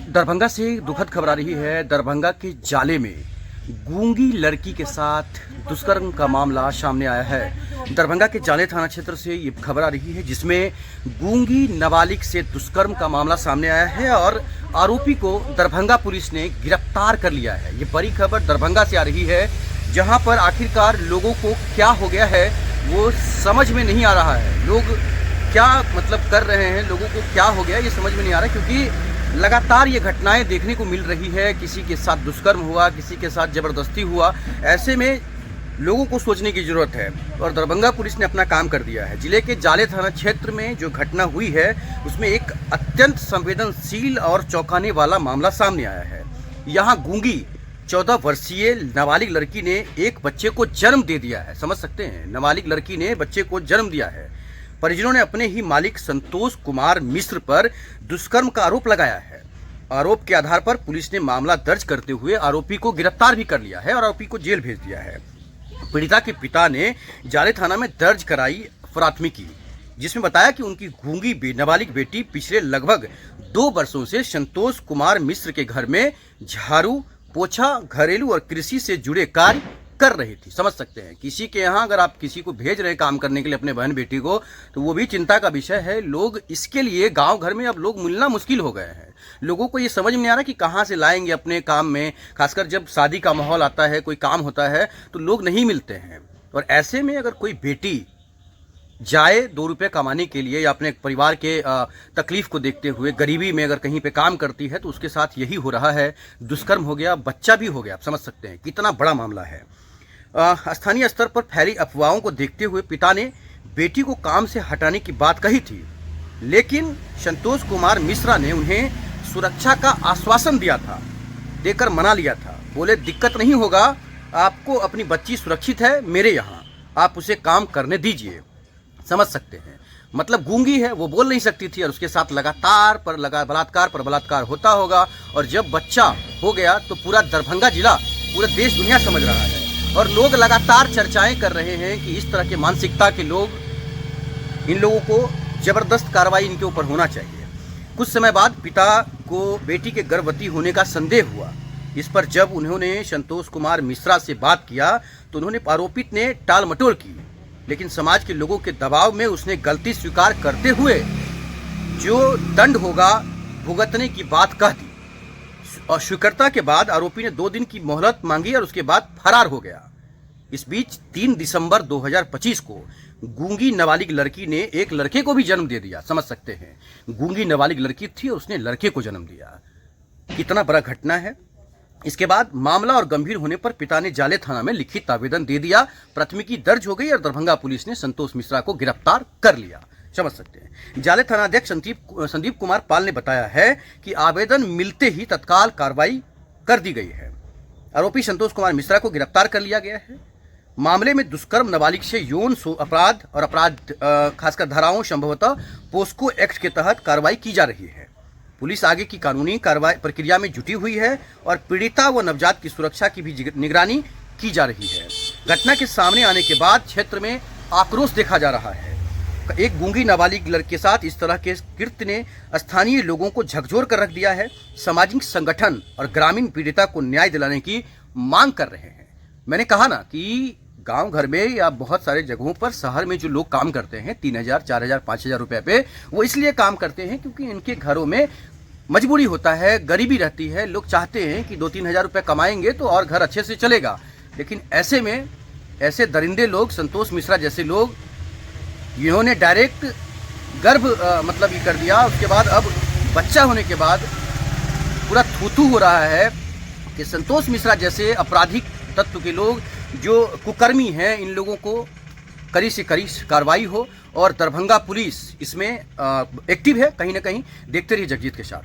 दरभंगा से दुखद खबर आ रही है। दरभंगा के जाले में गूंगी लड़की के साथ दुष्कर्म का मामला सामने आया है। दरभंगा के जाले थाना क्षेत्र से ये खबर आ रही है जिसमें गूंगी नाबालिग से दुष्कर्म का मामला सामने आया है और आरोपी को दरभंगा पुलिस ने गिरफ्तार कर लिया है। ये बड़ी खबर दरभंगा से आ रही है जहां पर आखिरकार लोगों को क्या हो गया है वो समझ में नहीं आ रहा है। लोग क्या मतलब कर रहे हैं, लोगों को क्या हो गया ये समझ में नहीं आ रहा, क्योंकि लगातार ये घटनाएं देखने को मिल रही है। किसी के साथ दुष्कर्म हुआ, किसी के साथ जबरदस्ती हुआ। ऐसे में लोगों को सोचने की जरूरत है और दरभंगा पुलिस ने अपना काम कर दिया है। जिले के जाले थाना क्षेत्र में जो घटना हुई है उसमें एक अत्यंत संवेदनशील और चौंकाने वाला मामला सामने आया है। यहाँ गूंगी 14 वर्षीय नाबालिग लड़की ने एक बच्चे को जन्म दे दिया है। समझ सकते हैं, नाबालिग लड़की ने बच्चे को जन्म दिया है। परिजनों ने अपने ही मालिक संतोष कुमार मिश्र पर दुष्कर्म का आरोप लगाया है। आरोप के आधार पर पुलिस ने मामला दर्ज करते हुए आरोपी को गिरफ्तार भी कर लिया है और आरोपी को जेल भेज दिया है। पीड़िता के पिता ने जाले थाना में दर्ज कराई प्राथमिकी, जिसमें बताया कि उनकी गूंगी नाबालिग बेटी पिछले लगभग 2 वर्षों से संतोष कुमार मिश्र के घर में झाड़ू पोछा, घरेलू और कृषि से जुड़े कार्य कर रही थी। समझ सकते हैं, किसी के यहाँ अगर आप किसी को भेज रहे हैं काम करने के लिए अपने बहन बेटी को, तो वो भी चिंता का विषय है। लोग इसके लिए गांव घर में अब लोग मिलना मुश्किल हो गए हैं। लोगों को ये समझ में नहीं आ रहा कि कहाँ से लाएंगे अपने काम में। खासकर जब शादी का माहौल आता है, कोई काम होता है तो लोग नहीं मिलते हैं। और ऐसे में अगर कोई बेटी जाए 2 रुपये कमाने के लिए या अपने परिवार के तकलीफ को देखते हुए गरीबी में अगर कहीं पे काम करती है तो उसके साथ यही हो रहा है। दुष्कर्म हो गया, बच्चा भी हो गया। आप समझ सकते हैं कितना बड़ा मामला है। स्थानीय स्तर पर फैली अफवाहों को देखते हुए पिता ने बेटी को काम से हटाने की बात कही थी, लेकिन संतोष कुमार मिश्रा ने उन्हें सुरक्षा का आश्वासन दिया था, देकर मना लिया था। बोले दिक्कत नहीं होगा, आपको अपनी बच्ची सुरक्षित है मेरे यहाँ, आप उसे काम करने दीजिए। समझ सकते हैं, मतलब गूंगी है, वो बोल नहीं सकती थी और उसके साथ लगातार बलात्कार पर बलात्कार होता होगा। और जब बच्चा हो गया तो पूरा दरभंगा जिला, पूरा देश दुनिया समझ रहा है और लोग लगातार चर्चाएं कर रहे हैं कि इस तरह के मानसिकता के लोग, इन लोगों को जबरदस्त कार्रवाई इनके ऊपर होना चाहिए। कुछ समय बाद पिता को बेटी के गर्भवती होने का संदेह हुआ। इस पर जब उन्होंने संतोष कुमार मिश्रा से बात किया तो उन्होंने आरोपित ने टाल मटोल की, लेकिन समाज के लोगों के दबाव में उसने गलती स्वीकार करते हुए जो दंड होगा भुगतने की बात कह दी। और स्वीकृता के बाद आरोपी ने 2 दिन की मोहलत मांगी और उसके बाद फरार हो गया। इस बीच 3 दिसंबर 2025 को गूंगी नाबालिग लड़की ने एक लड़के को भी जन्म दे दिया। समझ सकते हैं, गूंगी नाबालिग लड़की थी और उसने लड़के को जन्म दिया। कितना बड़ा घटना है। इसके बाद मामला और गंभीर होने पर पिता ने जाले थाना में लिखित आवेदन दे दिया। प्राथमिकी दर्ज हो गई और दरभंगा पुलिस ने संतोष मिश्रा को गिरफ्तार कर लिया। समझ सकते हैं। जाले थाना अध्यक्ष संदीप कुमार पाल ने बताया है कि आवेदन मिलते ही तत्काल कार्रवाई कर दी गई है। आरोपी संतोष कुमार मिश्रा को गिरफ्तार कर लिया गया है। मामले में दुष्कर्म, नाबालिग से यौन अपराध और खासकर धाराओं संभवतः पोस्को एक्ट के तहत कार्रवाई की जा रही है। पुलिस आगे की कानूनी कार्रवाई प्रक्रिया में जुटी हुई है और पीड़िता व नवजात की सुरक्षा की भी निगरानी की जा रही है। घटना के सामने आने के बाद क्षेत्र में आक्रोश देखा जा रहा है। एक गूंगी नाबालिग लड़के के साथ इस तरह के कृत्य ने स्थानीय लोगों को झकझोर कर रख दिया है। सामाजिक संगठन और ग्रामीण पीड़िता को न्याय दिलाने की मांग कर रहे हैं। मैंने कहा ना कि गांव घर में या बहुत सारे जगहों पर, शहर में जो लोग काम करते हैं 3000, 4000, 5000 रुपए पे, वो इसलिए काम करते हैं क्योंकि इनके घरों में मजबूरी होता है, गरीबी रहती है। लोग चाहते हैं कि 2-3 हज़ार रुपये कमाएंगे तो और घर अच्छे से चलेगा। लेकिन ऐसे में ऐसे दरिंदे लोग, संतोष मिश्रा जैसे लोग, इन्होंने डायरेक्ट गर्भ मतलब ये कर दिया। उसके बाद अब बच्चा होने के बाद पूरा थू हो रहा है कि संतोष मिश्रा जैसे आपराधिक तत्व के लोग जो कुकर्मी हैं, इन लोगों को कड़ी से कड़ी कार्रवाई हो। और दरभंगा पुलिस इसमें एक्टिव है कहीं ना कहीं। देखते रहिए जगजीत के साथ।